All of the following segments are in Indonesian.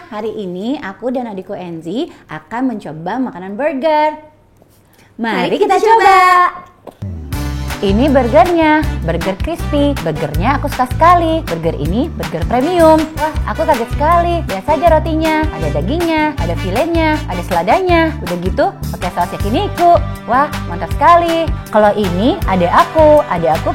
hari ini aku dan adikku Enzi akan mencoba makanan burger. Mari kita coba. Ini burgernya, burger crispy. Burgernya aku suka sekali. Burger ini burger premium. Wah, aku kaget sekali. Lihat saja rotinya, ada dagingnya, ada filenya, ada seladanya. Udah gitu, pakai saus yakiniku. Wah, mantap sekali. Kalau ini adek aku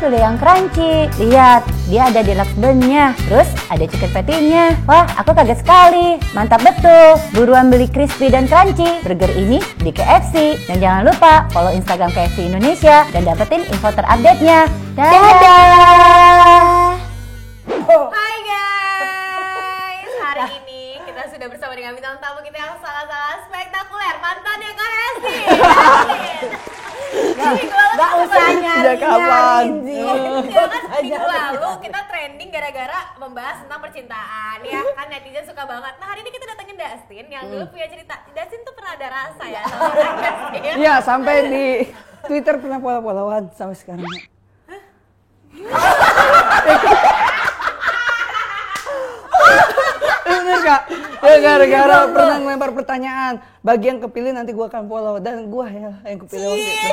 pilih yang crunchy. Lihat, dia ada deluxe bun-nya. Terus ada chicken patty-nya. Wah, aku kaget sekali. Mantap betul. Buruan beli crispy dan crunchy burger ini di KFC. Dan jangan lupa follow Instagram KFC Indonesia dan dapetin info terupdate-nya. Dadah! Hai guys, hari ini kita sudah bersama dengan bintang tamu kita yang sangat-sangat spektakuler, mantannya Kak Hesti. Gak usah nyari kapan? Ya kan minggu lalu kita trending gara-gara membahas tentang percintaan ya kan, netizen suka banget. Nah hari ini kita datengin Dustin yang dulu punya cerita. Dustin tuh pernah ada rasa ya sama orang Dustin. Iya, sampai di Twitter pernah follow-followan sampai sekarang. Bener gak? Ya gara-gara pernah ngelempar pertanyaan, bagi yang kepilih nanti gua akan follow, dan gua ya yang kepilih waktu itu.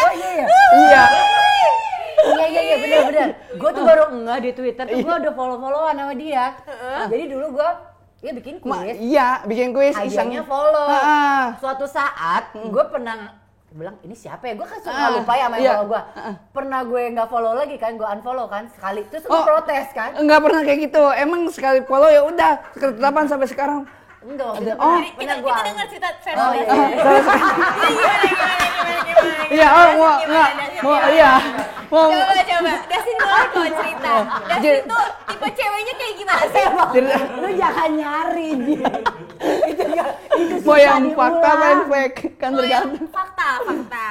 Oh iya ya? Iya. Iya benar. Gue tuh baru enggak di Twitter tuh gue udah follow-followan sama dia. Jadi dulu gue bikin kuis. Iya, bikin kuis iseng. Idenya follow. Suatu saat gue pernah bilang ini siapa ya? Gue kan suka lupa ya sama yang follow gue. Pernah gue nggak follow lagi kan, gue unfollow kan sekali. Terus gue protes kan? Enggak pernah kayak gitu. Emang sekali follow ya udah ketetapan sampai sekarang. Enggak. Kita dengar cerita versi. Oh iya. Iya, mau Coba. Dustin boleh kok cerita. Dustin tuh tipe ceweknya kayak gimana sih? Lu jangan nyari dia. Itu mau yang fakta apa yang fake kan tergantung. Fakta.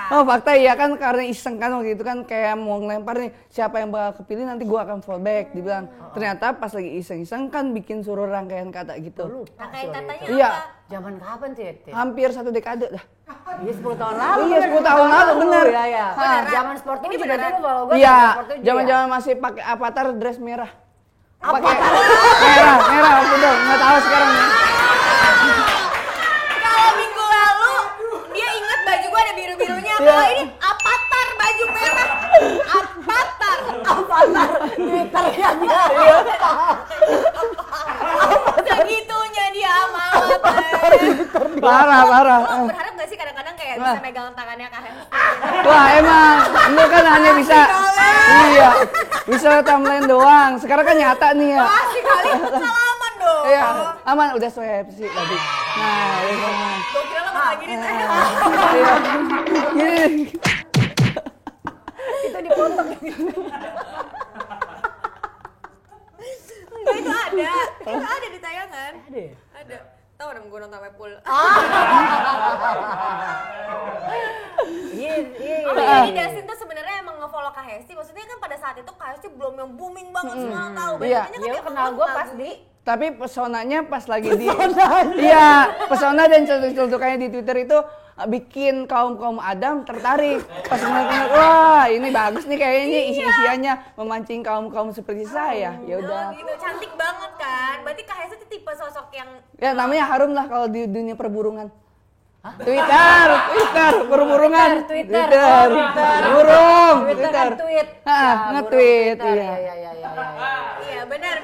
Oh fakta iya kan, karena iseng kan waktu itu kan kayak mau ngelempar nih siapa yang bakal kepilih nanti gua akan fallback dibilang. Ternyata pas lagi iseng-iseng kan bikin suruh rangkaian kata gitu. Rangkaian katanya Iya. apa? Zaman kapan sih? Hampir 1 dekade dah. Iya 10 tahun lalu. Iya 10 tahun lalu bener. Iya. Zaman sport ini juga dulu kalau gue. Iya. Zaman-zaman masih pakai avatar dress merah. Pakai merah betul. Nggak tahu sekarang. Kalau minggu lalu dia ingat baju gua ada biru-birunya. Kalau ini avatar baju merah. Avatar. Twitternya dia. Segitunya dia sama avatar. Parah. Lo berharap gak sih kadang-kadang kayak bisa megang tangannya Kak Hesti? Wah emang, lu kan hanya bisa, iya, bisa timeline doang. Sekarang kan nyata nih ya. Wah sekali salaman dong. Iya, aman udah swipe sih tadi. Nah, iya. Gue kira lo bakal gini teh. Iya. Gini. Itu dipotong. Enggak, itu ada. Itu ada di tayangan. Ada ya? Ada. Tahu dong gue nonton Webpool. Iya. Jadi Dustin tuh sebenarnya emang nge-follow Kak Hesti. Maksudnya kan pada saat itu Kak Hesti belum yang booming banget, semua tahu. Iya. Dia kenal gue pas di. Tapi pesonanya pas lagi di, iya, pesona dan celutukannya di Twitter itu bikin kaum Adam tertarik. Pas ngeliat, wah ini bagus nih kayaknya isi-isiannya memancing kaum seperti saya. Ya udah. Gitu, cantik banget kan. Berarti Kak Hesti tuh tipe sosok yang Ya namanya harum lah kalau di dunia perburungan. Twitter, perburungan. Twitter. Burung. Twitter kan tweet. Nge-tweet. iya benar.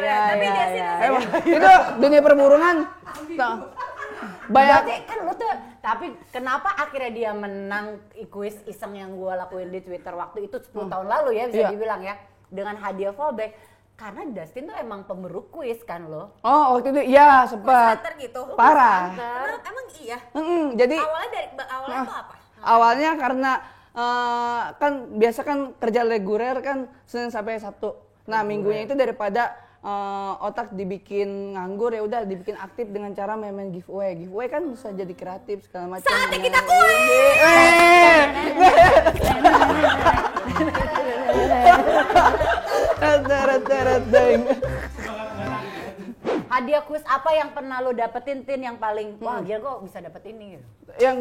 Tapi Dustin Emang, itu dunia perburungan. Banyak. Berarti kan lu tuh, tapi kenapa akhirnya dia menang kuis iseng yang gue lakuin di Twitter waktu itu 10 tahun lalu ya bisa dibilang ya, dengan hadiah fallback. Karena Dustin tuh emang pemberu kuis kan lo. Oh waktu itu iya sempat. center gitu. Parah. Emang iya. Jadi Awalnya tuh apa? awalnya karena kan biasa kan kerja reguler kan Senin sampai Sabtu. Nah minggunya itu daripada otak dibikin nganggur ya udah dibikin aktif dengan cara main giveaway. Giveaway kan bisa jadi kreatif segala macam. Saatnya kita kuis. Hadiah kuis apa yang pernah lo dapetin, Tin, yang paling wah gila kok bisa dapet ini gitu? Yang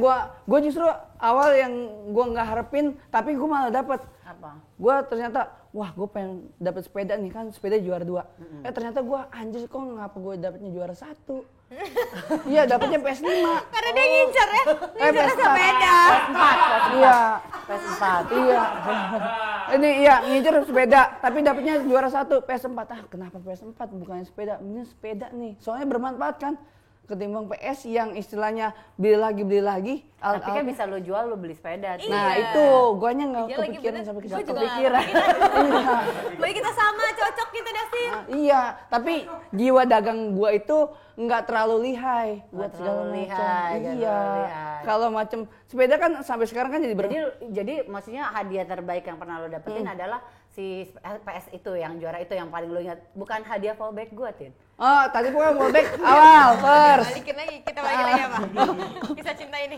gua justru awal yang gua nggak harapin tapi gua malah dapet. Apa? Gua ternyata wah gue pengen dapet sepeda nih kan, sepeda juara 2. Ternyata gue anjir kok ngapa gue dapetnya juara 1. Iya dapetnya PS5. Karena dia ngincer ya, ngincer PS4. sepeda. Iya. PS4. Iya. Ini iya ngincer sepeda, tapi dapetnya juara 1 PS4. Kenapa PS4 bukannya sepeda? Ini sepeda nih. Soalnya bermanfaat kan. Ketimbang PS yang istilahnya beli lagi. Tapi kan bisa lo jual, lo beli sepeda. Nah Iya. itu guanya nggak Iya, lagi kepikiran bener. sampai ke Gua situ. juga kepikiran. Bagi kita sama, cocok kita Dustin. Iya, tapi jiwa dagang gua itu nggak terlalu lihai buat segala terlalu macam. lihai, nggak Iya, terlalu lihai. kalau macam sepeda kan sampai sekarang kan jadi Jadi maksudnya hadiah terbaik yang pernah lo dapetin adalah si PS itu, yang juara itu yang paling lo ingat. Bukan hadiah fallback gue, Tin. Oh, tadi pokoknya fallback awal first. Balikin lagi, kita balikin lagi apa? Kisah cinta ini.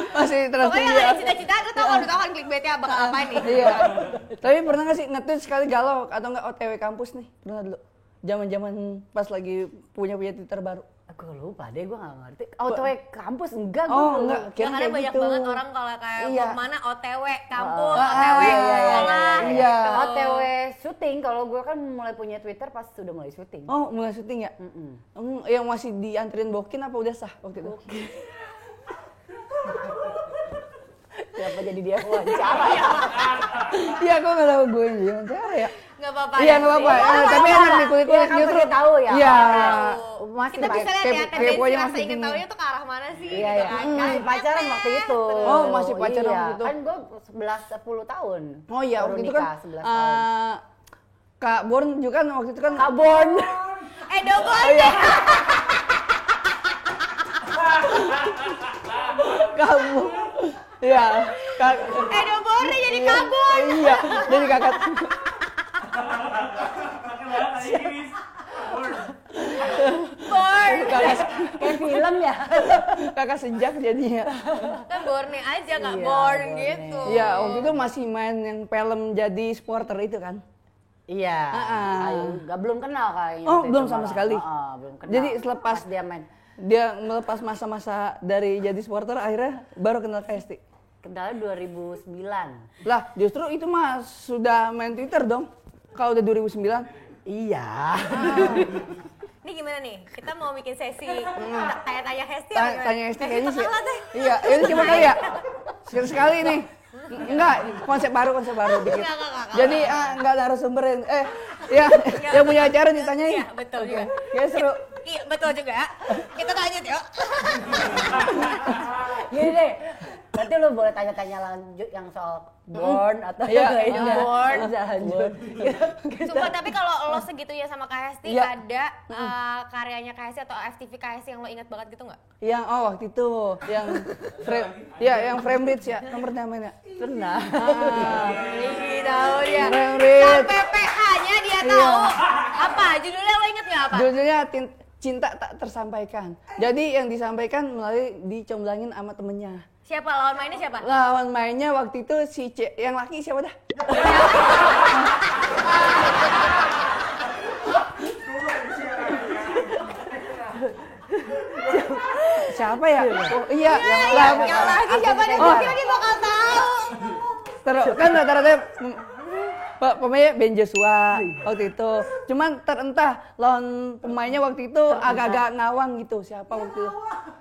Masih terus Pokoknya tinggi. ada cita-cita, lu tau kan clickbaitnya bakal apa nih? Iya. Tapi pernah nggak sih nge-tweet sekali galau atau nggak OTW kampus nih? Pernah dulu. Zaman-zaman pas lagi punya Twitter baru. Aku lupa deh, gue gak ngerti. OTW kampus enggak, gue Oh, enggak. Ya, karena kayak banyak gitu. banget orang kalau kayak Iya. mau kemana OTW kampus, Ah, OTW iya. sekolah. Iya. gitu. OTW syuting, kalau gue kan mulai punya Twitter pas sudah mulai syuting. Oh, mulai syuting ya? Yang masih dianterin Bokin apa udah sah waktu itu? Kenapa jadi dia wawancara ya? Iya, kok nggak tahu gue yang jadi wawancara ya? Nggak apa-apa. Iya, nggak apa-apa. Tapi enak nih kulit-kulit Iya, kan justru. pengen tahu ya. Iya. Masih Kita bisa lihat ya kayak tendensi pokoknya rasa masih ingin tinggi. tahunya tuh ke arah mana sih? Iya, gitu iya. kan. Masih pacaran waktu itu. Oh, masih pacaran Iya. waktu itu. Kan gue 10 tahun. Oh iya, Baru waktu itu nikah, kan 11 tahun. Kak Born juga kan waktu itu kan Kabon. Dobon. kamu. Iya, Kak. Dobon deh jadi kabur. Iya, jadi kakak. Born. Kayak film ya. Kakak sejak jadinya. Kan borne aja nggak Iya, born borne. gitu. Iya, waktu itu masih main yang film jadi supporter itu kan. Iya. Belum kenal kayaknya. Oh, waktu belum itu sama malah. sekali. Belum kenal. Jadi selepas Pas dia main. dia melepas masa-masa dari jadi supporter akhirnya baru kenal KST. Kenalnya 2009. Lah, justru itu mah sudah main Twitter dong. Kalau udah 2009. Iya. Ini gimana nih? Kita mau bikin sesi tanya-tanya Hesti apa gimana? Tanya ST kayaknya sih. kalah deh. Iya, ini coba kali ya. Sekali nih. Enggak, konsep baru dikit. Enggak. Jadi enggak narasumberin. Ya, yang punya acara ditanyain. Iya, betul juga. Ya seru. Iya, betul juga. Kita lanjut yuk. Gini deh. Nanti lu boleh tanya-tanya lanjut yang soal Born atau Iya, yang lainnya. Born. Bisa lanjut. Sumpah, tapi kalau lo segitunya sama KST, Iya. ada karyanya KST atau FTV KST yang lo ingat banget gitu nggak? Yang waktu itu yang frame yang frame bridge ya, nomor namanya. Pernah. Ini tahu dia. Frame bridge. Sampai PH-nya dia tahu. Apa? Judulnya lo inget nggak apa? Judulnya Cinta Tak Tersampaikan. Jadi yang disampaikan melalui dicomblangin sama temennya. Siapa lawan mainnya siapa? Lawan mainnya waktu itu si yang laki siapa dah? Siapa ya? Oh, iya, Yang lagi siapa nih? Oh. Gue kira dia bakal tahu. Terus kan rata-rata pemainnya Ben Joshua waktu itu. Cuman terentah lawan pemainnya waktu itu agak-agak ngawang gitu. Siapa waktu itu?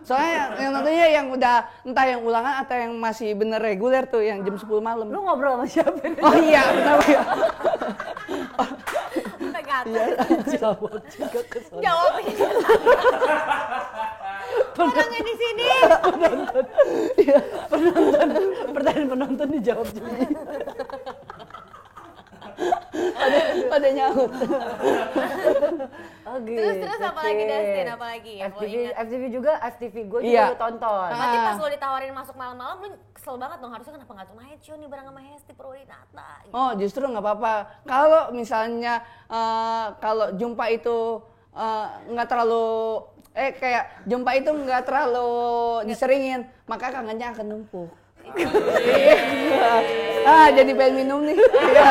Soalnya yang tentunya yang udah entah yang ulangan atau yang masih bener reguler tuh yang jam 10 malam. Lu ngobrol sama siapa? Oh iya, kenapa ya? Jawab. Jawabnya. Orangnya di sini. Pertanyaan penonton dijawab juga. Pada nyaut. Oh gitu. Terus apa lagi Dustin? Apa lagi yang lo FTV, ingat? FTV juga, FTV gue juga Iya. lu tonton. Berarti pas lo ditawarin masuk malam-malam, lo kesel banget dong. Harusnya kenapa nggak Tonight Show nih bareng sama Hesti Purwinata gitu. Oh justru nggak apa-apa. Kalau misalnya kalau jumpa itu nggak terlalu kayak jumpa itu nggak terlalu diseringin, maka kangennya akan numpuk. Jadi pengen minum nih. Iya.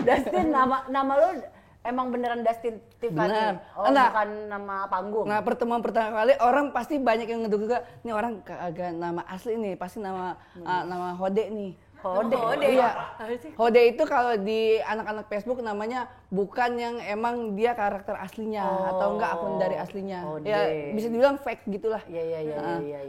Dustin, nama lu emang beneran Dustin Tiffany. Bener. Oh, Nah, bukan nama panggung. Nah, pertemuan pertama kali orang pasti banyak yang ngeduga, nih orang kagak nama asli nih, pasti nama nama Hode nih. Hode. Iya. Hode itu kalau di anak-anak Facebook namanya bukan yang emang dia karakter aslinya atau enggak akun dari aslinya. Hode. Ya bisa dibilang fake gitulah. Iya.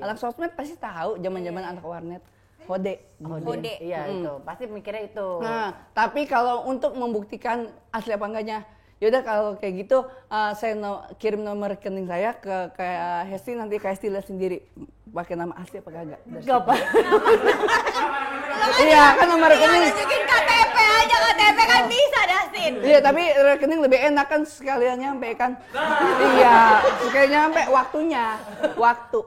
Anak sosmed pasti tahu zaman-zaman anak warnet. Hode. Hode. Iya itu, pasti mikirnya itu. Nah, tapi kalau untuk membuktikan asli apa enggaknya, yaudah kalau kayak gitu saya kirim nomor rekening saya ke kayak Hesti, nanti kayak Hesti lihat sendiri pakai nama asli apa kagak. Gak apa. Iya kan nomor rekening. Tunjukin KTP aja, KTP kan bisa Dustin. Iya tapi rekening lebih enak kan sekalian nyampe kan. Iya sekalian nyampe waktu.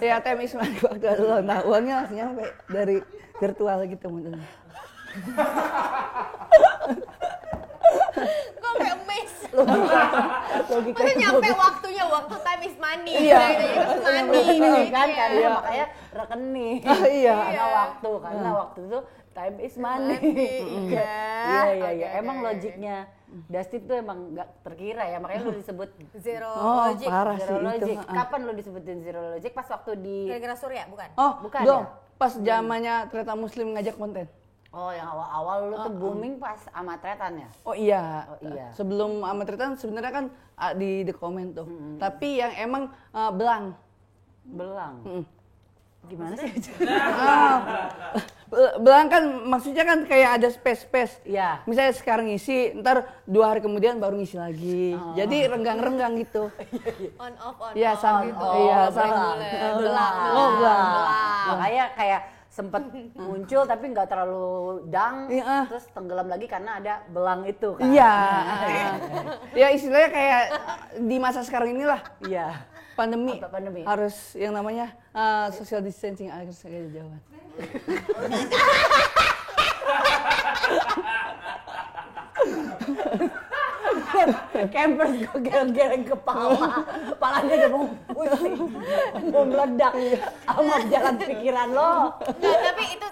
Ya ATM Ismail waktu ada ulang tahunnya langsung nyampe dari virtual gitu modelnya. Gue sampai amazed. Logika Masa nyampe waktunya, waktu time is money. Iya. rekening kan, Iya. karena makanya rekening. Iya. Karena waktu itu time is money. Iya. Emang logiknya Dustin tuh emang nggak terkira ya, makanya lu disebut Zero Oh logic. parah Zero sih Logic. itu. Kapan lu disebutin Zero Logic? Pas waktu di Gara-gara Surya, bukan? Oh Bukan belum. ya? Pas zamannya Kereta Muslim ngajak konten. Oh, yang awal-awal lu tuh booming pas sama Tretan ya? Oh iya. Oh, iya. Sebelum Ahmad Ritan sebenarnya kan di The Comment tuh. Tapi yang emang belang. Belang. Mm. Gimana sih? Belang kan maksudnya kan kayak ada space. Iya. Misalnya sekarang ngisi, ntar 2 hari kemudian baru ngisi lagi. Jadi renggang-renggang gitu. On off, on Iya off sama. gitu. Iya Belang. sama. Belang. Oh belang. Makanya kayak sempet muncul tapi nggak terlalu dang, Iya. terus tenggelam lagi karena ada belang itu kan? Iya. Ya istilahnya kayak di masa sekarang inilah. Iya. Pandemi. Apa pandemi? Harus yang namanya social distancing harus kayak jauhan. Campers gue geleng-geleng kepalanya udah mau pusing, mau meledak sama jalan pikiran lo. Nggak, tapi itu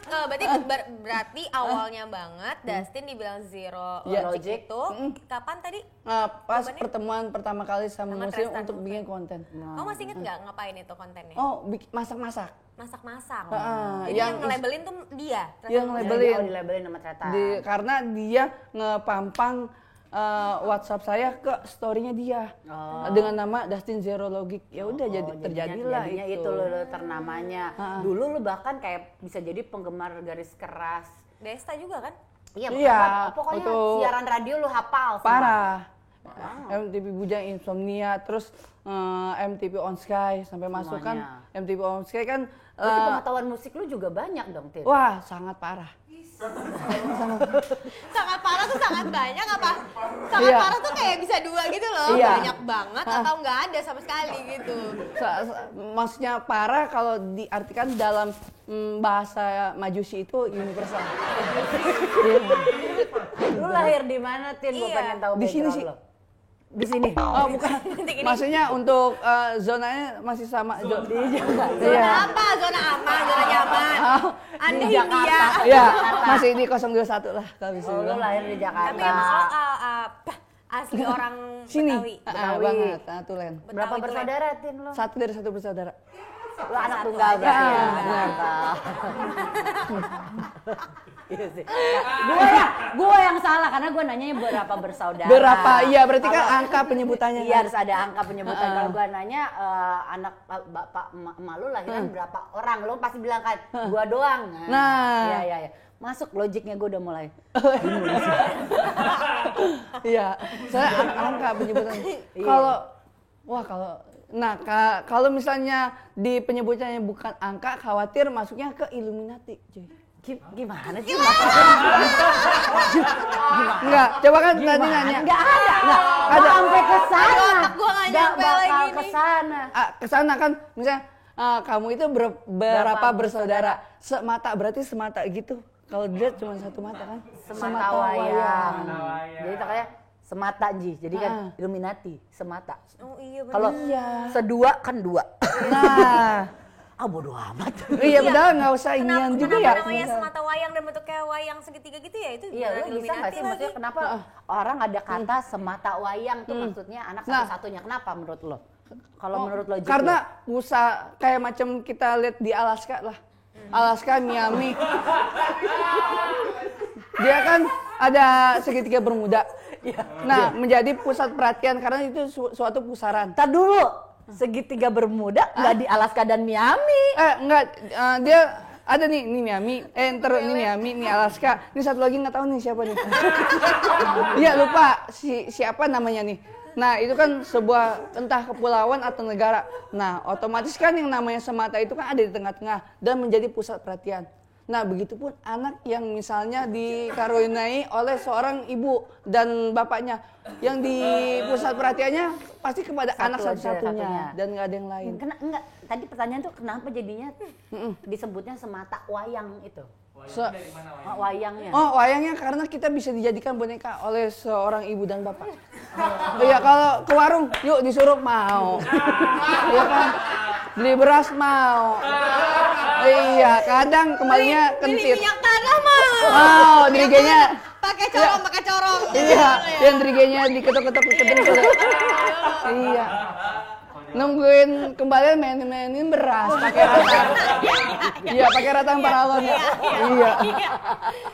berarti awalnya banget Dustin dibilang Zero Iya. Logic itu kapan tadi? Pas Jawabannya? pertemuan pertama kali sama Sama Muslim Tristan. untuk bikin konten. Kamu masih inget nggak ngapain itu kontennya? Oh, masak-masak. Masak-masak. Heeh, Jadi yang nge-labelin tuh dia. Yang nge-labelin. Oh, dilabelin sama Tretan. Karena dia ngepampang WhatsApp saya ke story-nya dia dengan nama Dustin Zero Logic. Ya udah terjadilah jadinya itu lo ternamanya. Dulu lo bahkan kayak bisa jadi penggemar garis keras. Desta juga kan? Iya, Iya, pokoknya untuk- siaran radio lo hafal semua. parah. MTV Bujang Insomnia, terus MTV On Sky sampai masuk kan MTV On Sky kan. Berarti pengetahuan musik lu juga banyak dong, Tin. Wah, sangat parah. Sangat parah tuh sangat banyak apa? Sangat Iya. parah tuh kayak bisa 2 gitu loh. Iya. Banyak banget atau nggak ada sama sekali gitu. Maksudnya parah kalau diartikan dalam bahasa Majusi itu universal. Lu lahir di mana, Tin? Gua Iya. pengen tahu Di sini background sih. lo. Di sini. Oh bukan, maksudnya untuk zonanya masih sama di Zona Iya. apa? Zona aman, zona nyaman. Anda Di Hindia. Jakarta. Iya, masih di 021 lah kalau bisa Oh, lu bilang. lahir di Jakarta. Tapi emang lo asli orang Sini, Betawi. Betawi. banget, Tulen. Berapa Betawi tuh, bersaudara, Tin, lo? Satu dari satu bersaudara. Lu anak tunggal berarti ya? benar. Iya sih. Gua yang salah karena gua nanyanya berapa bersaudara. Berapa? Iya, berarti kan angka penyebutannya. Iya, harus ada angka penyebutan. Kalau gua nanya anak bapak emak lu lahiran berapa orang, lu pasti bilang kan gua doang. Nah. Iya. Masuk logiknya gua udah mulai. Iya, saya angka penyebutannya. Kalau misalnya di penyebutannya bukan angka, khawatir masuknya ke Illuminati, cuy. Gimana sih? Enggak, coba kan tadi nanya. Enggak ada. Ada. Sampai ke sana. Otak gua nggak nyampe bakal lagi ke nih. sana. Ke sana kan misalnya kamu itu berapa bersaudara? Semata berarti semata gitu. Kalau dilihat cuma satu mata kan? Semata wayang. Jadi makanya semata Ji. Jadi kan Illuminati, semata. Oh iya benar. Kalau sedua kan dua. Nah, bodo amat. Iya, padahal nggak usah Kenapa, inian juga kenapa ya. namanya semata wayang dan bentuknya wayang segitiga gitu ya? Itu Iya, beneran lu bisa nggak sih Illuminati maksudnya lagi. kenapa orang ada kata semata wayang tuh maksudnya anak Nah. satu-satunya. Kenapa menurut lo? Kalau menurut lo Karena pusat kayak macam kita lihat di Alaska lah. Alaska, Miami. Dia kan ada segitiga Bermuda. Nah, menjadi pusat perhatian karena itu suatu pusaran. Ntar dulu, segitiga Bermuda nggak di Alaska dan Miami. Enggak, dia ada nih, ini Miami, ntar ini Miami, ini Alaska. Ini satu lagi nggak tahu nih siapa nih. Iya lupa siapa namanya nih. Nah itu kan sebuah entah kepulauan atau negara. Nah otomatis kan yang namanya semata itu kan ada di tengah-tengah dan menjadi pusat perhatian. Nah begitupun anak yang misalnya dikaruniai oleh seorang ibu dan bapaknya yang di pusat perhatiannya pasti kepada Satu anak aja, satu-satunya satunya. dan nggak ada yang lain. Enggak, tadi pertanyaan tuh kenapa jadinya disebutnya semata wayang itu? Wayangnya. Oh wayangnya karena kita bisa dijadikan boneka oleh seorang ibu dan bapak. Iya kalau ke warung, yuk disuruh mau. Iya kan? Beli beras mau. Iya kadang kembalinya kentit. Minyak tanah mah. Oh dirigenya. Pakai corong. Iya yang dirigenya diketok-ketok. Iya. Nungguin kembali mainin beras pakai ratang. Iya, pakai ratang paralon. Iya.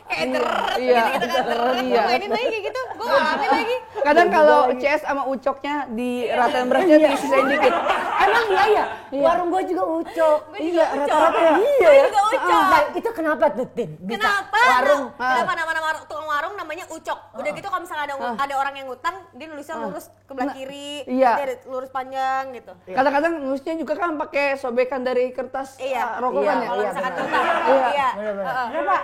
Kayak deret Iya. gitu kan. Iya. Mainin lagi kayak gitu. Gue ngalamin lagi. Kadang kalau CS sama ucoknya di ratain berasnya disisain dikit. Emang iya. Warung gua juga ucok. Iya, rata-rata ya. Iya ya. juga ucok. Nah, itu kenapa tuh, Tin? Bisa Kenapa? warung Kenapa nama tukang warung namanya Ucok? Udah gitu kalau misalnya ada orang yang ngutang, dia nulisnya lurus ke belah kiri, Iya. nanti ada lurus panjang gitu. Kadang-kadang nulisnya juga kan pakai sobekan dari kertas Iya. rokok kan ya. Kalau Iya, misalkan benar. utang. Iya. Iya. Bener-bener. Kenapa?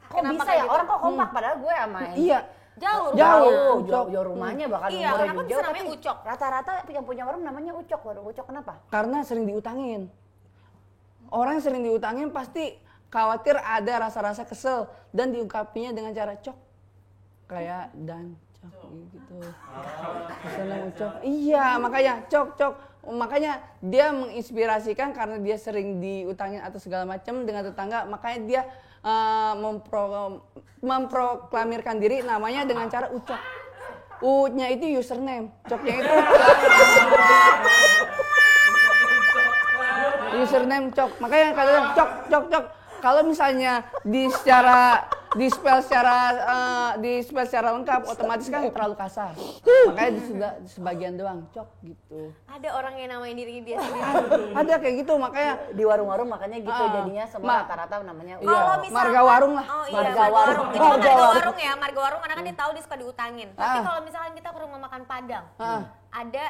Kok Kenapa bisa kayak ya? gitu? Orang kok kompak padahal gue sama ini. Iya. Jauh. Jauh. Rumahnya bahkan Iya, umurnya kenapa juga bisa jauh, namanya tapi Ucok? Rata-rata yang punya warung namanya Ucok. Warung Ucok kenapa? Karena sering diutangin. Orang yang sering diutangin pasti khawatir ada rasa-rasa kesel dan diungkapinya dengan cara cok. Kayak dan cok gitu. Senang ucok. Iya, makanya cok. Makanya dia menginspirasikan karena dia sering diutangin atau segala macam dengan tetangga, makanya dia memproklamirkan diri namanya dengan cara ucok. U-nya itu username, coknya itu username cok. Makanya kadang cok. Kalau misalnya di spell secara lengkap, otomatis kan terlalu kasar. Makanya di sebagian doang cok gitu. Ada orang yang namain diri dia sendiri. Ada kayak gitu, makanya Di warung-warung makanya gitu jadinya semua rata-rata namanya Ucok. Kalau misalkan marga warung lah. Oh iya, Marga marga warung. warung. Itu kan marga warung ya, marga warung karena kan dia tahu dia suka diutangin. Tapi kalau misalkan kita ke rumah makan Padang, ada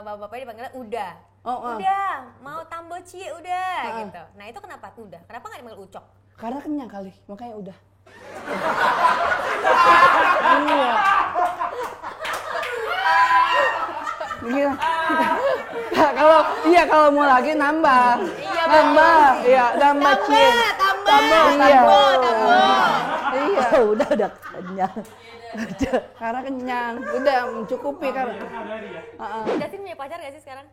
bapak-bapaknya dipanggilnya udah. Udah, mau tambo cie udah gitu. Nah, itu kenapa udah? Kenapa enggak dipanggil Ucok? karena kenyang kali, makanya udah. Iya. Kalau mau lagi nambah. Nambah cie. Tambah. Iya. Udah kenyang. Karena kenyang, udah mencukupi karena. Datin punya pacar gak sih sekarang?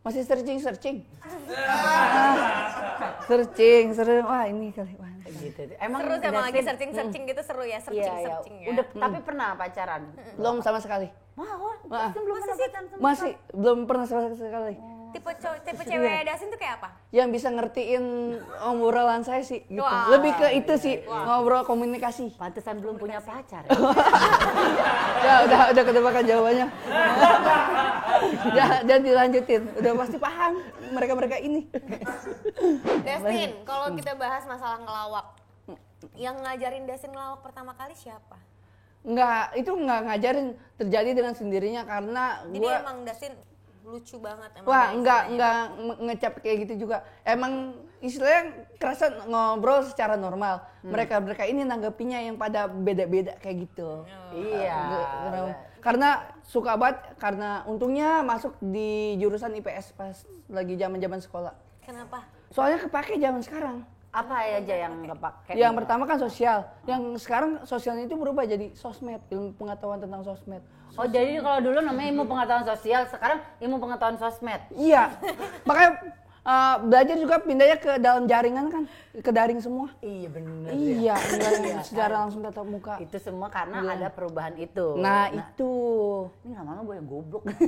Masih searching. Searching, wah ini kali. Wah. Gitu. Seru sih emang lagi searching gitu seru ya, Iya. searching ya. Udah, tapi pernah pacaran? Belum sama sekali. Belum pernah pacaran sama Masih belum pernah sama sekali. Tipe cewek Dasin tuh kayak apa? Yang bisa ngertiin obrolan saya sih gitu. Wah. Lebih ke itu sih, ngobrol komunikasi. Pantesan belum punya pacar. Ya udah ketebakan jawabannya. Dan dilanjutin. Udah pasti paham mereka ini. Dasin, kalau kita bahas masalah ngelawak, yang ngajarin Dasin ngelawak pertama kali siapa? Itu nggak ngajarin, terjadi dengan sendirinya karena Jadi gua emang Dasin lucu banget emang. wah dari nggak istilahnya. ngecap kayak gitu juga. Emang istilahnya kerasa ngobrol secara normal. Mereka ini nanggapinya yang pada beda-beda kayak gitu. Iya. Karena suka banget, karena untungnya masuk di jurusan IPS pas lagi zaman sekolah. Kenapa? Soalnya kepake zaman sekarang. Apa aja yang kepake? Yang pertama kan sosial, yang sekarang sosialnya itu berubah jadi sosmed, ilmu pengetahuan tentang sosmed. Oh, jadi kalau dulu namanya ilmu pengetahuan sosial, sekarang ilmu pengetahuan sosmed. Iya, makanya belajar juga pindahnya ke dalam jaringan kan, ke daring semua. Iya benar. Iya, enggak secara langsung tatap muka. Itu semua karena ada perubahan itu. Nah, itu. Ini lama-lama gue yang goblok. Ini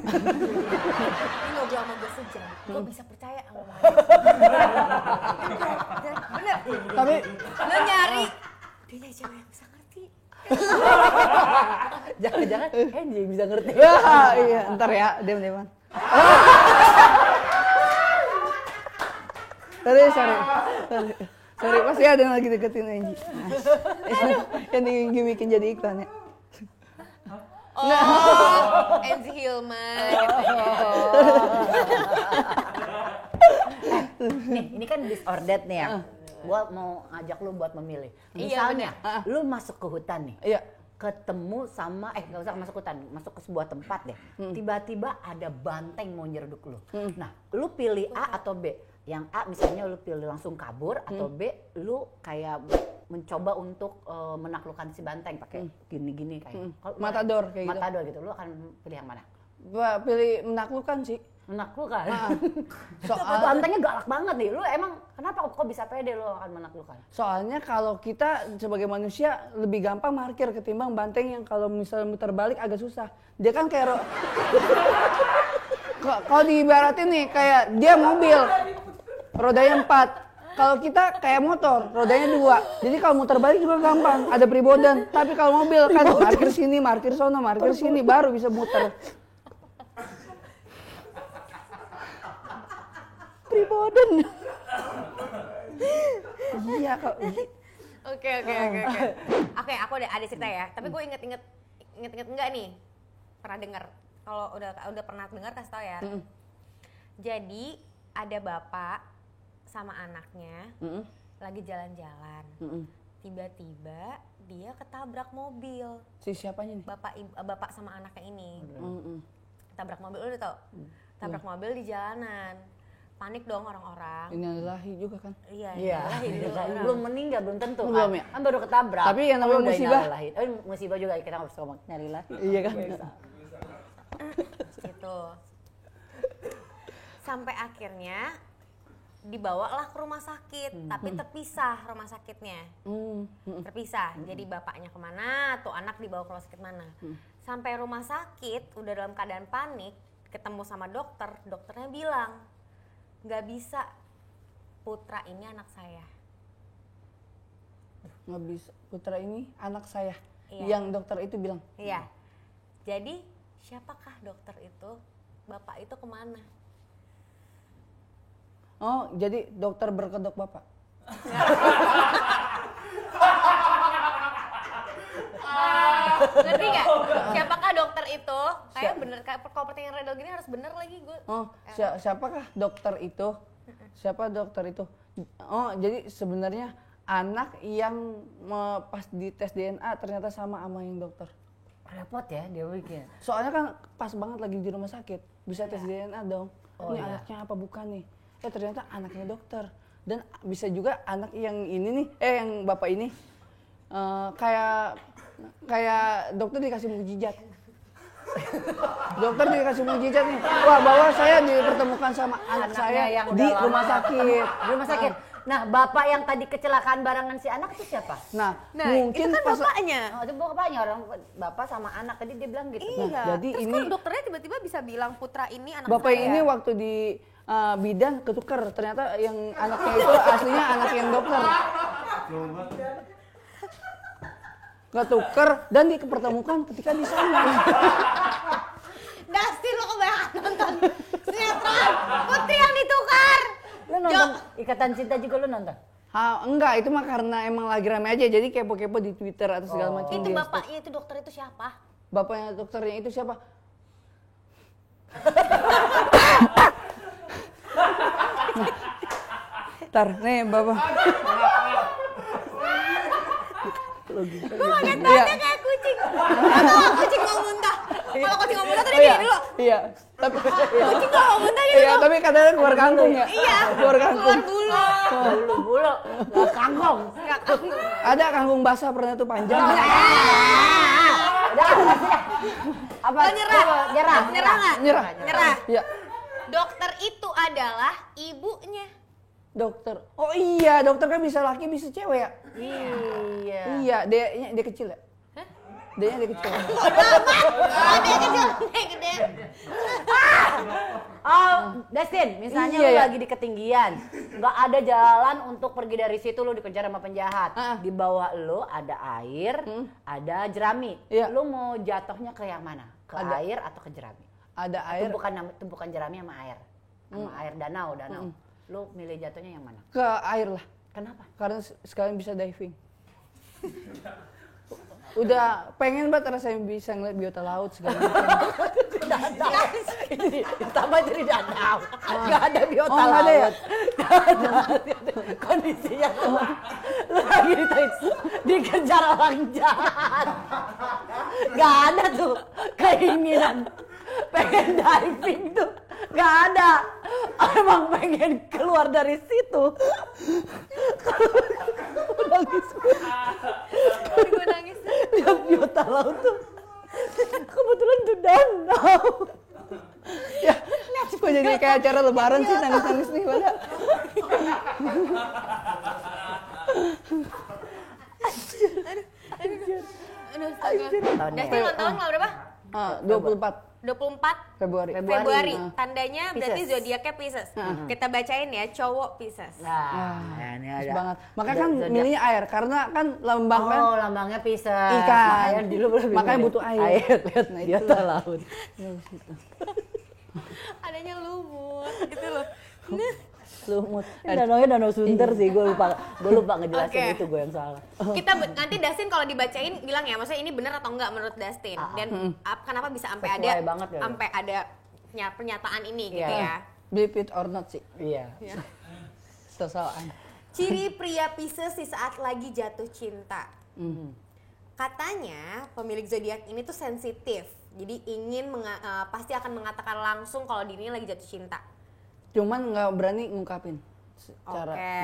ngobrol sama gue sejam, gue bisa percaya sama Maya. Bener. Tapi Lo nyari, dia nyari cewek yang bisa ngerti. Jangan-jangan dia bisa ngerti. ya, iya, ntar ya, diam-diaman. Sorry, pasti ada yang lagi deketin Angie. Yang digimikin jadi iklan ya. Oh, Enzi Hilman. Nih, ini kan disordered nih ya. Gua mau ngajak lu buat memilih. Misalnya, lu masuk ke hutan nih. Iya. Ketemu sama nggak usah masuk hutan, masuk ke sebuah tempat deh. Tiba-tiba ada banteng mau nyeruduk lu. Nah, lu pilih A atau B? Yang A misalnya lu pilih langsung kabur, atau B lu kayak mencoba untuk menaklukkan si banteng pakai gini-gini kayak Matador kayak gitu. Matador gitu. Lu akan pilih yang mana? Gua pilih menaklukkan sih. Menaklukkan. Soal bantengnya galak banget nih. Lu emang kenapa kok bisa pede lu akan menaklukkan? Soalnya kalau kita sebagai manusia lebih gampang parkir ketimbang banteng yang kalau misalnya muter balik agak susah. Dia kan kayak kalau diibaratin nih kayak dia mobil rodanya 4. Kalau kita kayak motor rodanya 2. Jadi kalau muter balik juga gampang, ada pribodan. Tapi kalau mobil kan parkir sini, parkir sono, parkir sini baru bisa muter. Pribodan. Iya kok. Oke. Oke, aku ada cerita ya. Tapi gue inget enggak nih. Pernah dengar. Kalau udah pernah dengar kasih tau ya. Jadi ada bapak sama anaknya lagi jalan-jalan. Tiba-tiba dia ketabrak mobil. Si siapanya nih? Bapak sama anaknya ini. Tabrak mobil, lu udah tau? Tabrak mobil di jalanan. Panik dong orang-orang. Innalillahi juga kan? Iya. Belum meninggal, belum tentu. Belum ya? Kan baru ketabrak. Tapi yang namanya musibah. Musibah juga kita harus ngomong innalillahi. Iya kan? Gitu. Sampai akhirnya dibawalah ke rumah sakit, tapi terpisah rumah sakitnya. Terpisah. Jadi bapaknya kemana, tuh anak dibawa ke rumah sakit mana. Sampai rumah sakit, udah dalam keadaan panik, ketemu sama dokter, dokternya bilang, nggak bisa, Putra ini anak saya. Nggak bisa, Putra ini anak saya. Iya. Yang dokter itu bilang. Iya. Jadi siapakah dokter itu? Bapak itu kemana? Oh, jadi dokter berkedok bapak. Ngerti nggak? Siapakah dokter itu? Kayak bener, kalau pertanyaan riddle gini harus bener lagi gue. Oh, siapakah dokter itu? Siapa dokter itu? Oh, jadi sebenarnya anak yang pas di tes DNA ternyata sama yang dokter. Repot ya dia bikin. Soalnya kan pas banget lagi di rumah sakit, bisa tes DNA dong. Ini anaknya apa bukan nih? Ternyata anaknya dokter. Dan bisa juga anak yang ini nih, yang bapak ini kayak dokter dikasih mukjizat. Dokter dikasih mukjizat nih. Wah, bahwa saya dipertemukan sama anak saya yang di rumah sakit. Di rumah sakit. Nah, bapak yang tadi kecelakaan barengan si anak itu siapa? Nah itu mungkin kan pas bapaknya. Oh, itu bapaknya, orang bapak sama anak tadi dia bilang gitu. Iya. jadi Terus ini kok dokternya tiba-tiba bisa bilang Putra ini anak bapak saya? ini waktu di bidan ketuker, ternyata yang anaknya itu aslinya anak yang dokter. Ketuker dan dipertemukan ketika di sana. Dustin, lo kebanyakan nonton sinetron Putri yang ditukar. Lu nonton Ikatan Cinta juga lu nonton? Enggak, itu mah karena emang lagi rame aja, jadi kepo-kepo di Twitter atau segala macam. Itu bapaknya itu dokter itu siapa? Bapaknya dokternya itu siapa? Ntar, nih bapak. Lu kaget banget kayak kucing. Atau kucing mau muntah. Kalau kucing mau muntah tuh dia gini dulu. Iya, tapi Kucing kalau mau muntah gitu. iya, tapi katanya keluar kangkung ya. Iya. Keluar kangkung. Keluar bulu. Bulu, nggak kangkung. Ada kangkung basah pernah tuh panjang. Udah, apa? Nyerah. Nyerah. Nyerah nggak? Nyerah. Nyerah. Iya. Dokter itu adalah ibunya. Dokter. Oh iya, dokter kan bisa laki bisa cewek ya? Iya. Iya, dia kecil ya? Hah? Dia kecil. Dia kecil, dia gede. Destin, misalnya Iya, lu ya. lagi di ketinggian, nggak ada jalan untuk pergi dari situ, lu dikejar sama penjahat. Di bawah lu ada air, ada jerami. Iya. Lu mau jatuhnya ke yang mana? Ke Ada. air atau ke jerami? Ada air Tumpukan jerami sama air. Sama air danau. Lu milih jatuhnya yang mana? ke air lah. Kenapa? Karena sekalian bisa diving. Udah pengen banget rasanya bisa ngeliat biota laut segala macam. Ini tambah jadi danau. Nggak ada biota Oh, nggak ada ya? laut. Nggak ada. Kondisinya tuh lu lagi dikejar orang jahat. Nggak ada tuh keinginan pengen diving tuh. Nggak ada. Emang pengen keluar dari situ. Nangis. Gue nangis. Lihat biota laut tuh. Kebetulan tuh danau. Ya, kok jadi kayak acara lebaran sih nangis-nangis nih pada. Aduh, astaga. Destin ulang tahun tanggal berapa? 24 24 Februari. Tandanya berarti Pisces. zodiaknya Pisces. Kita bacain ya, cowok Pisces. Nah, ini Pas ada. banget. Makanya kan Zodiak. milihnya air karena kan lambang kan Oh, lambangnya Pisces. ikan. Makanya dulu Makanya butuh air. Lihat Nah, biota laut. Adanya lumut gitu loh. Lumut. Danau Sunter sih, gue lupa ngejelasin Oke. itu, gue yang salah. Nanti Dustin kalau dibacain bilang ya, maksudnya ini benar atau enggak menurut Dustin. Dan kenapa bisa sampai Sesuai ada banget ya. sampai ada pernyataan ini gitu Iya. ya. believe it or not sih. Iya. Kesalahan. Ciri pria Pisces di saat lagi jatuh cinta. Katanya pemilik zodiak ini tuh sensitif. Jadi pasti akan mengatakan langsung kalau dirinya lagi jatuh cinta. Cuman nggak berani ngungkapin secara. Oke.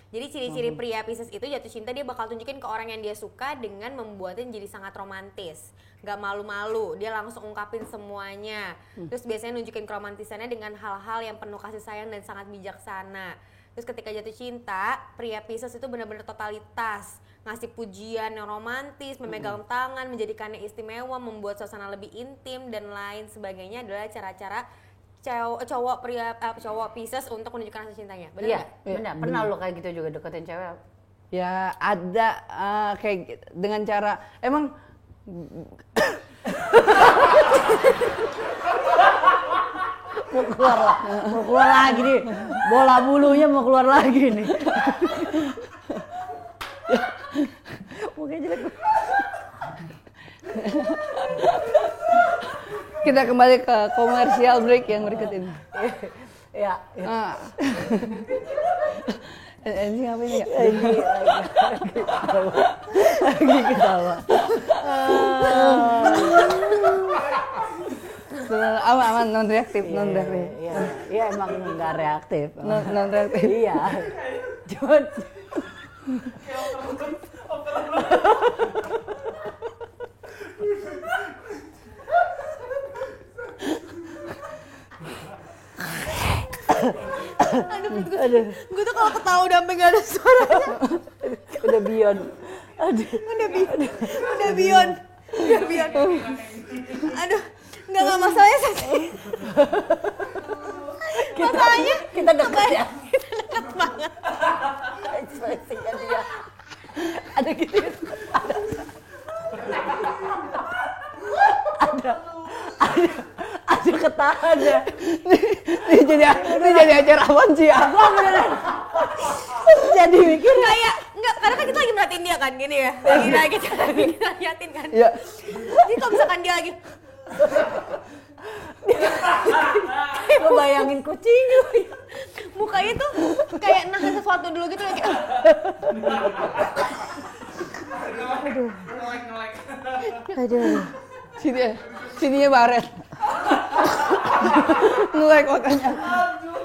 Jadi ciri-ciri pria Pisces itu jatuh cinta dia bakal tunjukin ke orang yang dia suka dengan membuatnya jadi sangat romantis. Gak malu-malu, dia langsung ungkapin semuanya. Terus biasanya nunjukin keromantisannya dengan hal-hal yang penuh kasih sayang dan sangat bijaksana. Terus ketika jatuh cinta, pria Pisces itu benar-benar totalitas. Ngasih pujian yang romantis, memegang tangan, menjadikannya istimewa, membuat suasana lebih intim dan lain sebagainya adalah cara-cara cowok Pisces untuk menunjukkan rasa cintanya. Benar Iya, nggak? benar. Pernah lo kayak gitu juga deketin cewek? Ya ada kayak gitu, dengan cara emang Mau keluar lagi nih. Bola bulunya mau keluar lagi nih. Mungkin jelek. kita kembali ke komersial break yang berikut ini. Iya. Ini ngapain ya? Lagi ketawa. Aman non reaktif, non reaktif. Iya emang nggak reaktif. Non reaktif. Iya. Cuman Aduh, gue tuh kalau ketawa udah sampai gak ada suaranya. udah beyond. Udah beyond. Aduh, nggak masalahnya sih. Masalahnya Kita dekat ya. kita deket banget. Ekspresinya dia. Ada gitu. Ada ketahan ya. Ini jadi acara apaan sih ya? Gua beneran. Jadi mikir Enggak, karena kan kita lagi merhatiin dia kan gini ya. Lagi kita liatin kan. Iya. Jadi kalau misalkan dia lagi Lo bayangin kucing. mukanya tuh kayak nahan sesuatu dulu gitu lagi. Aduh. Sininya baret. Ngelek makanya.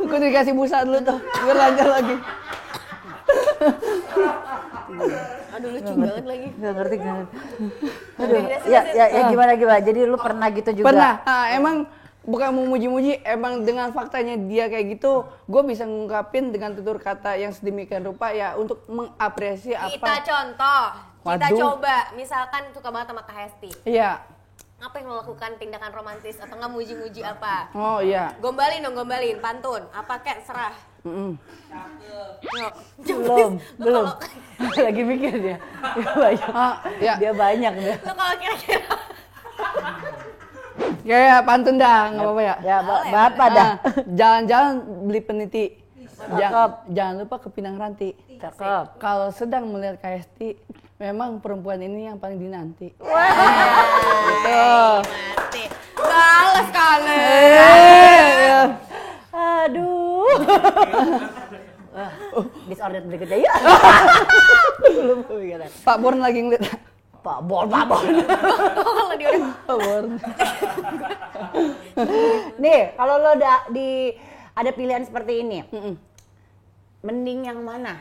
Gue dikasih busa dulu tuh, biar lancar lagi. Aduh lucu banget lagi. Gak ngerti. Aduh. Ya gimana. Jadi lu pernah gitu juga? Pernah. Emang bukan memuji-muji, emang dengan faktanya dia kayak gitu, gue bisa ngungkapin dengan tutur kata yang sedemikian rupa ya untuk mengapresiasi apa. Kita contoh, kita Waduh. coba, misalkan suka banget sama Kak Hesti. Iya. Apa yang lo lakukan, tindakan romantis atau nggak muji-muji apa? Oh iya. Gombalin dong, gombalin, pantun. Apa kek, serah. Belum. Lagi mikir dia. Dia banyak. Ya. Dia banyak dia. Lo kalau kira-kira Kayak pantun dah, nggak apa-apa ya. Ya, apa dah? Jalan-jalan beli peniti. Cakep. Jangan lupa ke Pinang Ranti. Cakep. Kalau sedang melihat Kak Hesti, memang perempuan ini yang paling dinanti. Gitu. Mati. Balas kali. Aduh. Disorder berikutnya ya. Belum kepikiran. Pak Born lagi ngeliat. Pak Bor. Kalau dia udah Pak Born. Nih, kalau lo ada pilihan seperti ini. Mending yang mana?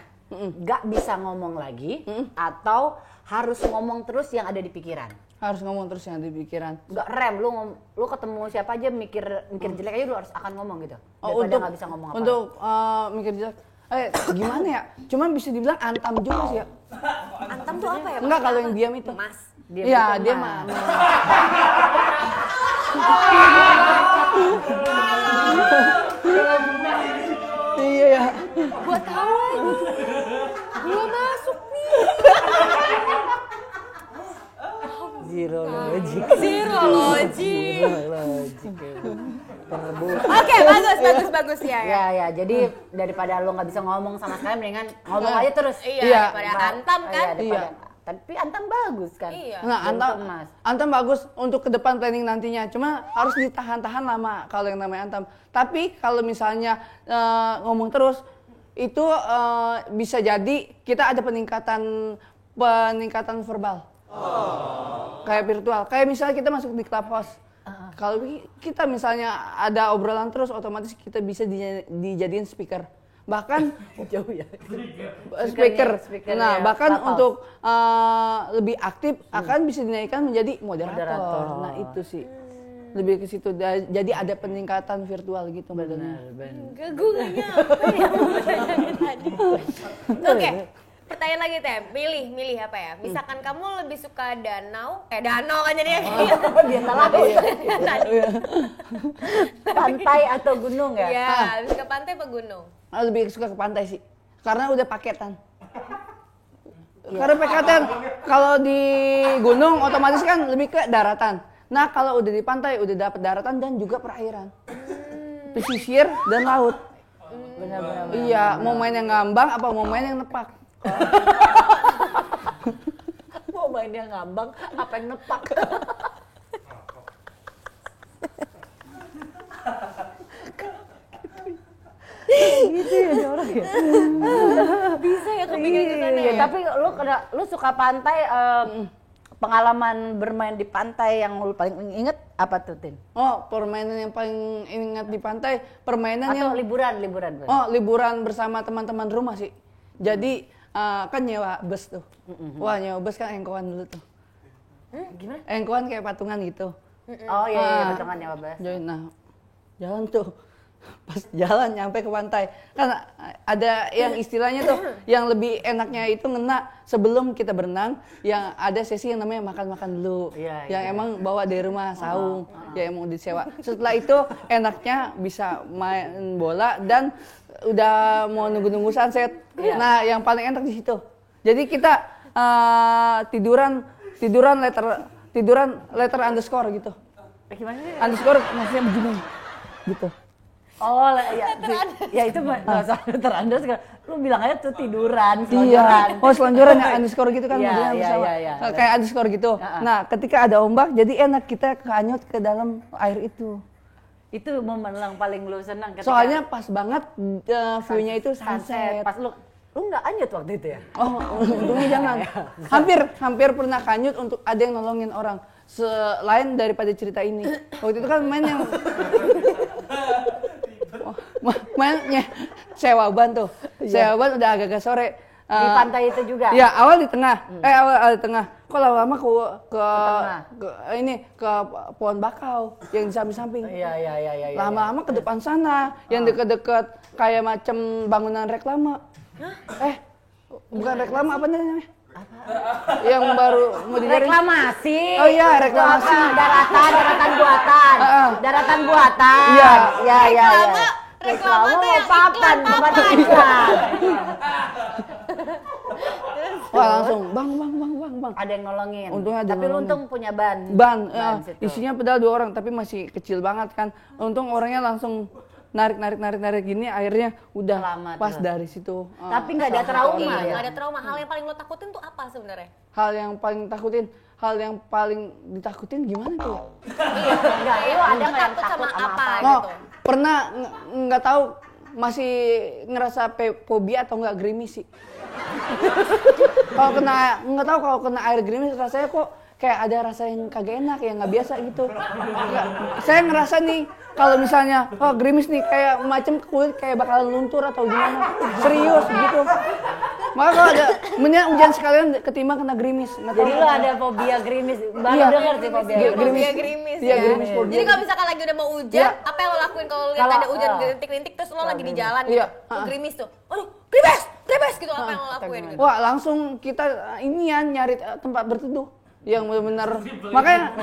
Gak bisa ngomong lagi atau harus ngomong terus yang ada di pikiran? Harus ngomong terus yang di pikiran. Gak rem, lu ketemu siapa aja mikir jelek aja lu harus akan ngomong gitu. Oh, Daripada gak bisa ngomong apa. Untuk mikir jelek. Gimana ya? Cuman bisa dibilang antam juga sih ya. Antam tuh apa ya? Enggak, kalau yang diam itu. Mas. Iya, dia mah. Iya ya. Gua tahu lagi. Gua masuk nih. Zero logic. Zero logic. Terbuka. Oke, bagus ya. Ya, jadi daripada lo nggak bisa ngomong sama sekali, mendingan ngomong aja terus. Iya, daripada antam kan. Iya. Tapi antam bagus kan. Iya. Nah, antam bagus untuk ke depan planning nantinya. Cuma harus ditahan-tahan lama kalau yang namanya antam. Tapi kalau misalnya ngomong terus itu bisa jadi kita ada peningkatan verbal. Kayak virtual. Kayak misalnya kita masuk di Clubhouse. Kalau kita misalnya ada obrolan terus, otomatis kita bisa dijadiin speaker. Bahkan Jauh ya. speaker. Nah, ya, bahkan Clubhouse. untuk lebih aktif akan bisa dinaikkan menjadi moderator. Nah, itu sih. Lebih ke situ. Jadi ada peningkatan virtual gitu. Benar. Enggak, gue nggak nyampe yang mau tanyain tadi. Oke, pertanyaan lagi Teh, milih apa ya? Misalkan kamu lebih suka danau kan jadinya. Dia salah Tadi. pantai atau gunung ya? Iya, lebih ke pantai apa gunung? Lebih suka ke pantai sih. Karena udah paketan. Karena paketan, kalau di gunung otomatis kan lebih ke daratan. Nah, kalau udah di pantai udah dapat daratan dan juga perairan. Pesisir dan laut. Benar. Iya, mau main yang ngambang apa mau main yang nepak? Mau main yang ngambang, apa yang nepak? Gitu ya orang ya. Bisa ya kepikiran ke sana ya? Tapi lu suka pantai, pengalaman bermain di pantai yang lu paling inget apa tuh, Tin? Oh, permainan yang paling ingat di pantai, permainan Atau yang liburan. Oh, liburan bersama teman-teman rumah sih. Jadi kan nyewa bus tuh. Wah, nyewa bus kan engkoan dulu tuh. Gimana? Engkoan kayak patungan gitu. Oh iya, potongan ya, Bas. Nah, jalan tuh. Pas jalan nyampe ke pantai. Kan ada yang istilahnya tuh, yang lebih enaknya itu ngena sebelum kita berenang, yang ada sesi yang namanya makan-makan dulu. Iya, Yang iya. emang bawa dari rumah saung, ya emang disewa. Setelah itu enaknya bisa main bola dan udah mau nunggu-nunggu sunset. Iya. Nah, yang paling enak di situ. Jadi kita tiduran letter underscore gitu. Gimana sih? Underscore maksudnya begini gitu. Oh, ya itu bahasa terandas kan. Lu bilang aja tuh tiduran, Iya. selonjoran. Oh, selonjoran ya underscore gitu kan Iya, modelnya iya, bersama. iya. Kayak underscore gitu. Nah, ketika ada ombak jadi enak kita kanyut ke dalam air itu. Itu momen yang paling lu senang ketika Soalnya pas banget view-nya itu sunset. Pas lu nggak anyut waktu itu ya? Oh, untungnya jangan. Hampir pernah kanyut untuk ada yang nolongin orang. Selain daripada cerita ini. Waktu itu kan main yang mainnya sewa ban tuh. Sewa ban udah agak-agak sore. Di pantai itu juga? Iya, awal di tengah. Awal di tengah. kok lama-lama ke pohon bakau yang di samping-samping. Iya. Lama-lama ke depan sana, yang deket-deket kayak macam bangunan reklame. Bukan reklame apa namanya? Yang baru mau digaris. Reklamasi. Oh iya, reklamasi. Daratan buatan. Daratan buatan. Iya. Reklama tuh yang papan iklan. Wah, langsung bang. Ada yang nolongin. Untungnya ada tapi lu untung punya ban. Isinya pedal 2 orang tapi masih kecil banget kan. Untung orangnya langsung narik gini, akhirnya udah selamat pas loh. dari situ. Tapi nggak ada trauma ya? Nggak ada trauma. Hal yang paling lo takutin tuh apa sebenarnya? Hal yang paling ditakutin gimana tuh? Iya, enggak. Lo ada nggak yang takut sama apa Oh, gitu? pernah nggak tahu masih ngerasa fobia atau nggak gerimis sih. Kalau kena air gerimis rasanya kok kayak ada rasa yang kagak enak, yang nggak biasa gitu. Saya ngerasa nih kalau misalnya gerimis nih kayak macam kulit kayak bakalan luntur atau gimana, serius gitu. Maka kalau ada mendingan hujan sekalian ketimbang kena gerimis. Jadi lu ada fobia gerimis, baru denger sih fobia gerimis. Iya, gerimis fobia. Jadi kalau misalkan lagi udah mau hujan, apa yang lo lakuin kalau lihat ada hujan gerintik-gerintik terus lo lagi di jalan gitu, gerimis tuh, aduh gerimis gitu, apa yang lo lakuin gitu? Wah, langsung kita nyari tempat berteduh yang benar-benar makanya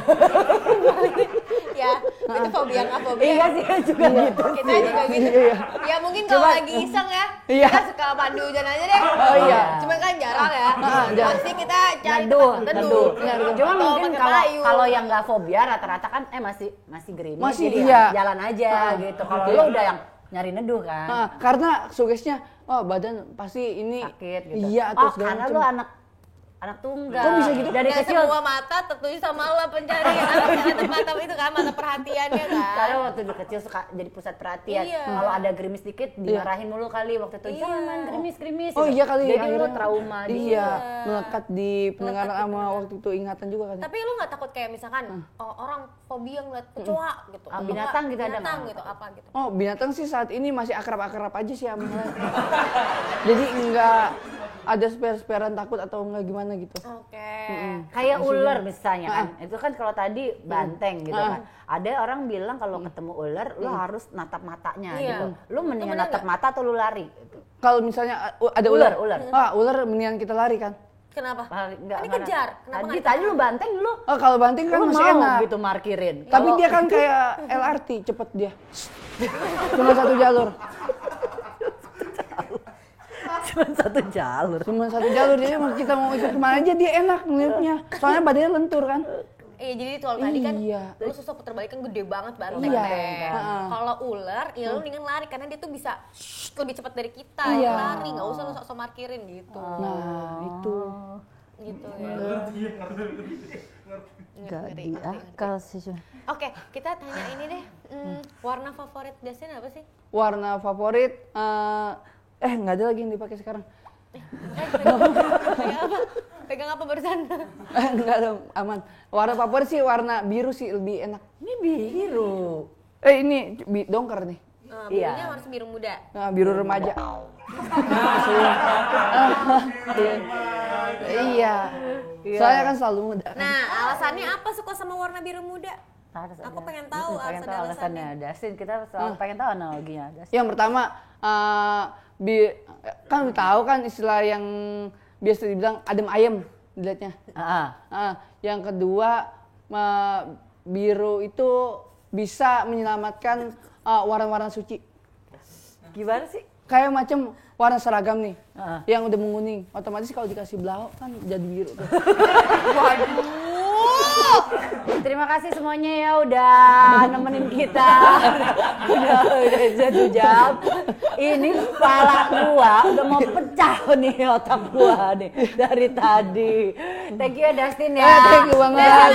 ya itu fobia nggak fobia. Iya sih juga gitu. Kita juga gitu. Ya mungkin kalau lagi iseng ya, kita suka mandi hujan aja deh. Oh iya. Cuma kan jarang ya. Pasti kita cari teduh. Cuma Atau mungkin pakai payung. kalau yang nggak fobia rata-rata kan masih gerimis, Masih, jadi iya. jalan aja gitu. Kalau lu udah yang nyari neduh kan. Karena sugesnya badan pasti ini sakit gitu. Iya, terus karena lu anak tunggal. Kok bisa gitu? Dari Nggak kecil. semua mata tertuju sama lo pencarian mata itu kan mata perhatiannya kan. Karena waktu di kecil suka jadi pusat perhatian. Iya. Kalau ada gerimis dikit dimarahin mulu kali waktu itu. Jangan main gerimis. Oh iya kali. Jadi lu trauma Iya, melekat di pendengaran sama waktu itu ingatan juga kan. Tapi lu nggak takut kayak misalkan orang fobia ngeliat kecoa gitu. Binatang gitu ada binatang nggak? gitu apa gitu. Oh, binatang sih saat ini masih akrab-akrab aja sih sama saya. Jadi enggak ada spare-sparean takut atau enggak gimana gitu. Oke. Kayak ular misalnya kan. Itu kan kalau tadi banteng gitu kan. Ada orang bilang kalau ketemu ular lu harus natap matanya gitu. Lu mendingan natap mata atau lu lari gitu. Kalau misalnya ada ular. Ular. Mendingan kita lari kan. Kenapa? Enggak, Ini kejar. Kenapa nggak tadi lu banteng lu. Oh, kalau banting kan Lu masih mau enak. gitu markirin. Tapi dia kan kayak LRT, cepet dia. Cuma satu jalur. Cuma satu jalur, jadi kita mau ikut kemana aja dia enak ngeliatnya. Soalnya badannya lentur kan. Iya, jadi kalau tadi kan Iya. lu susah puter balik kan gede banget banteng. Iya. Kalau ular, ya lu mendingan lari karena dia tuh bisa lebih cepat dari kita. Iya. Lari, nggak usah lu sok-sok markirin gitu. Nah, itu. Gitu ya. Enggak di akal sih. Oke, kita tanya ini deh. Warna favorit Dustin apa sih? Warna favorit nggak ada lagi yang dipakai sekarang. Pegang apa barusan? Enggak dong, aman. Warna favorit sih warna biru sih, lebih enak. Ini biru. Ini dongker nih. Birunya warna biru muda. Nah, biru remaja. Iya. Soalnya kan selalu muda. Nah, alasannya apa suka sama warna biru muda? Aku pengen tahu alasannya Dustin. Kita selalu pengen tahu analoginya Dustin. Yang pertama, kan tahu kan istilah yang biasa dibilang adem ayem dilihatnya. Yang kedua, biru itu bisa menyelamatkan warna-warna suci. Gimana sih? Kayak macam warna seragam nih, yang udah menguning, otomatis kalau dikasih blau kan jadi biru tuh. Terima kasih semuanya ya udah nemenin kita. udah 1 jam. Ini kepala gua udah mau pecah nih otak gua nih dari tadi. Thank you ya Dustin ya. Thank you banget.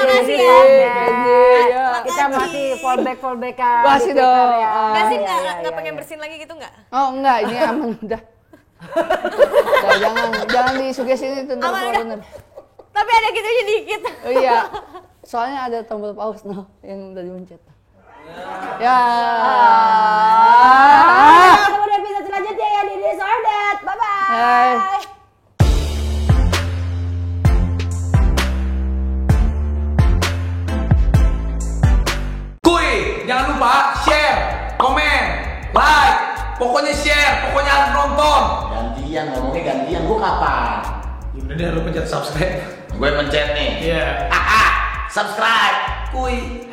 Kita masih fallback-an. Masih dong. Dustin nggak pengen bersin lagi gitu nggak? Oh enggak, ini aman udah. Jangan disugesti itu bener. Tapi ada gitu aja dikit. Oh iya. Soalnya ada tombol pause yang udah dipencet. Ya. Ketemu di episode selanjutnya ya di Disordered. Bye bye. Hai. subscribe. Gue mencet nih. Iya. Subscribe. Kui.